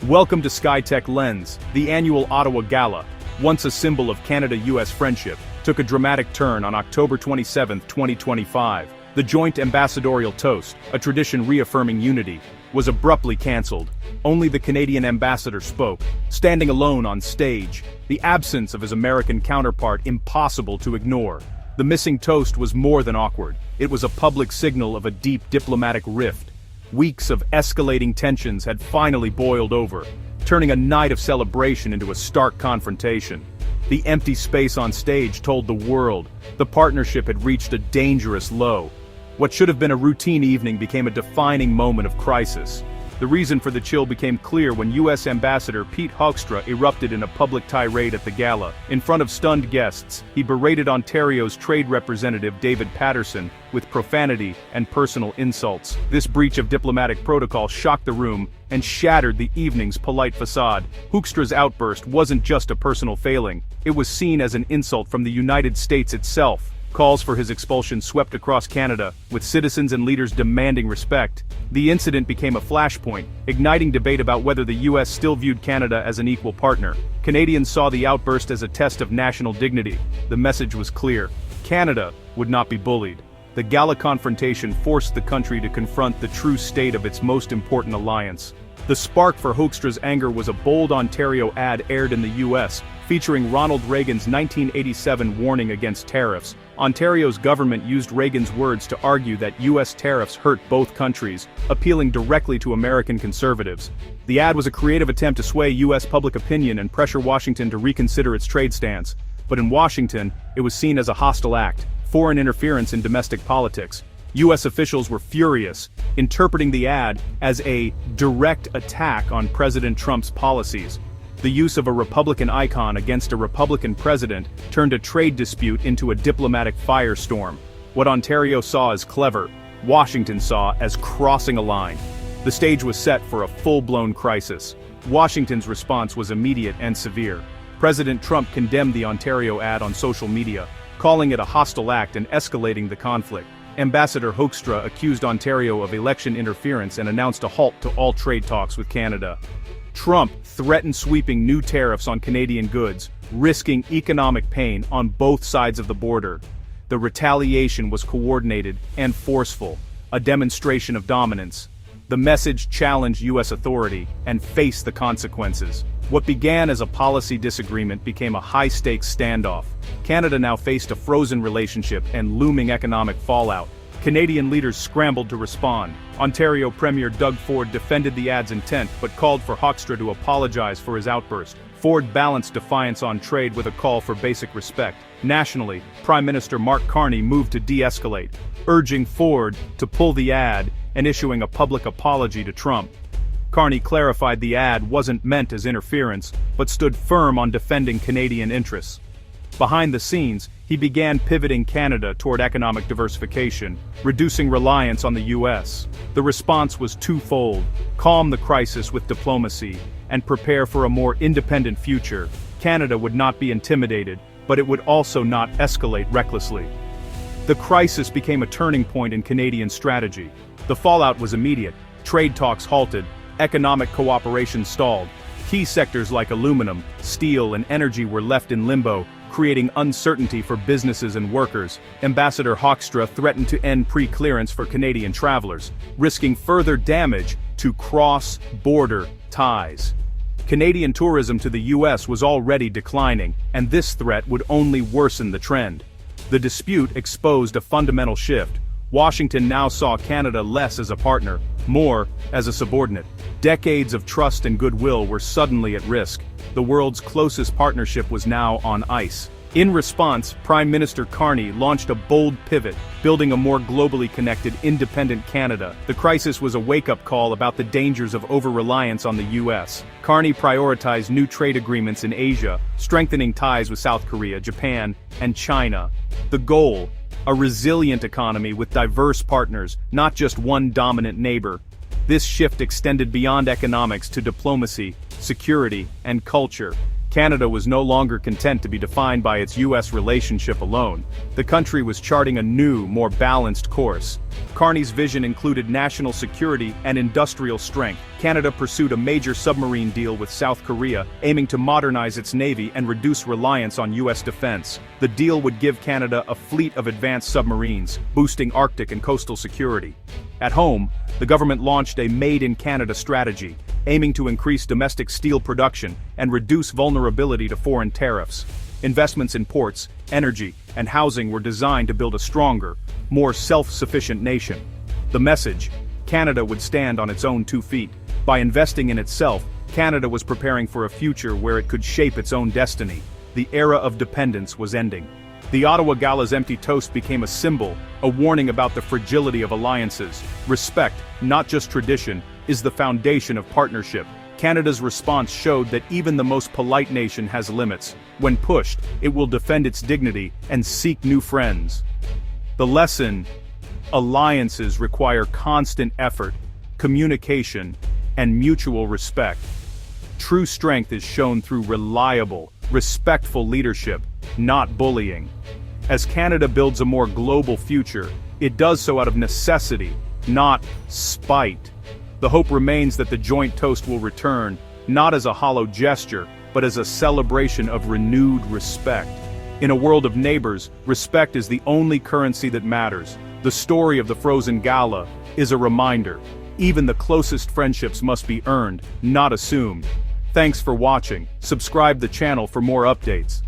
Welcome to Skytech-Lens, the annual Ottawa Gala, once a symbol of Canada-U.S. friendship, took a dramatic turn on October 27, 2025. The joint ambassadorial toast, a tradition reaffirming unity, was abruptly cancelled. Only the Canadian ambassador spoke, standing alone on stage, the absence of his American counterpart impossible to ignore. The missing toast was more than awkward. It was a public signal of a deep diplomatic rift. Weeks of escalating tensions had finally boiled over, turning a night of celebration into a stark confrontation. The empty space on stage told the world the partnership had reached a dangerous low. What should have been a routine evening became a defining moment of crisis. The reason for the chill became clear when U.S. Ambassador Pete Hoekstra erupted in a public tirade at the gala. In front of stunned guests, he berated Ontario's trade representative David Patterson with profanity and personal insults. This breach of diplomatic protocol shocked the room and shattered the evening's polite facade. Hoekstra's outburst wasn't just a personal failing, it was seen as an insult from the United States itself. Calls for his expulsion swept across Canada, with citizens and leaders demanding respect. The incident became a flashpoint, igniting debate about whether the U.S. still viewed Canada as an equal partner. Canadians saw the outburst as a test of national dignity. The message was clear: Canada would not be bullied. The gala confrontation forced the country to confront the true state of its most important alliance. The spark for Hoekstra's anger was a bold Ontario ad aired in the U.S., featuring Ronald Reagan's 1987 warning against tariffs. Ontario's government used Reagan's words to argue that U.S. tariffs hurt both countries, appealing directly to American conservatives. The ad was a creative attempt to sway U.S. public opinion and pressure Washington to reconsider its trade stance. But in Washington, it was seen as a hostile act, foreign interference in domestic politics. U.S. officials were furious, interpreting the ad as a direct attack on President Trump's policies. The use of a Republican icon against a Republican president turned a trade dispute into a diplomatic firestorm. What Ontario saw as clever, Washington saw as crossing a line. The stage was set for a full-blown crisis. Washington's response was immediate and severe. President Trump condemned the Ontario ad on social media, calling it a hostile act and escalating the conflict. Ambassador Hoekstra accused Ontario of election interference and announced a halt to all trade talks with Canada. Trump threatened sweeping new tariffs on Canadian goods, risking economic pain on both sides of the border. The retaliation was coordinated and forceful, a demonstration of dominance. The message challenged U.S. authority and faced the consequences. What began as a policy disagreement became a high-stakes standoff. Canada now faced a frozen relationship and looming economic fallout. Canadian leaders scrambled to respond. Ontario Premier Doug Ford defended the ad's intent but called for Hoekstra to apologize for his outburst. Ford balanced defiance on trade with a call for basic respect. Nationally, Prime Minister Mark Carney moved to de-escalate, urging Ford to pull the ad and issuing a public apology to Trump. Carney clarified the ad wasn't meant as interference, but stood firm on defending Canadian interests. Behind the scenes, he began pivoting Canada toward economic diversification, reducing reliance on the U.S. The response was twofold: calm the crisis with diplomacy, and prepare for a more independent future. Canada would not be intimidated, but it would also not escalate recklessly. The crisis became a turning point in Canadian strategy. The fallout was immediate. Trade talks halted, economic cooperation stalled. Key sectors like aluminum, steel, and energy were left in limbo, creating uncertainty for businesses and workers. Ambassador Hoekstra threatened to end pre-clearance for Canadian travelers, risking further damage to cross-border ties. Canadian tourism to the U.S. was already declining, and this threat would only worsen the trend. The dispute exposed a fundamental shift. Washington now saw Canada less as a partner, more as a subordinate. Decades of trust and goodwill were suddenly at risk. The world's closest partnership was now on ice. In response, Prime Minister Carney launched a bold pivot, building a more globally connected, independent Canada. The crisis was a wake-up call about the dangers of over-reliance on the U.S. Carney prioritized new trade agreements in Asia, strengthening ties with South Korea, Japan, and China. The goal: a resilient economy with diverse partners, not just one dominant neighbor. This shift extended beyond economics to diplomacy, security, and culture. Canada was no longer content to be defined by its U.S. relationship alone. The country was charting a new, more balanced course. Carney's vision included national security and industrial strength. Canada pursued a major submarine deal with South Korea, aiming to modernize its navy and reduce reliance on U.S. defense. The deal would give Canada a fleet of advanced submarines, boosting Arctic and coastal security. At home, the government launched a Made in Canada strategy, aiming to increase domestic steel production and reduce vulnerability to foreign tariffs. Investments in ports, energy, and housing were designed to build a stronger, more self-sufficient nation. The message: Canada would stand on its own 2 feet. By investing in itself, Canada was preparing for a future where it could shape its own destiny. The era of dependence was ending. The Ottawa Gala's empty toast became a symbol, a warning about the fragility of alliances. Respect, not just tradition, is the foundation of partnership. Canada's response showed that even the most polite nation has limits. When pushed, it will defend its dignity and seek new friends. The lesson: alliances require constant effort, communication, and mutual respect. True strength is shown through reliable, respectful leadership, not bullying. As Canada builds a more global future, it does so out of necessity, not spite. The hope remains that the joint toast will return, not as a hollow gesture, but as a celebration of renewed respect. In a world of neighbors, respect is the only currency that matters. The story of the frozen gala is a reminder. Even the closest friendships must be earned, not assumed. Thanks for watching. Subscribe the channel for more updates.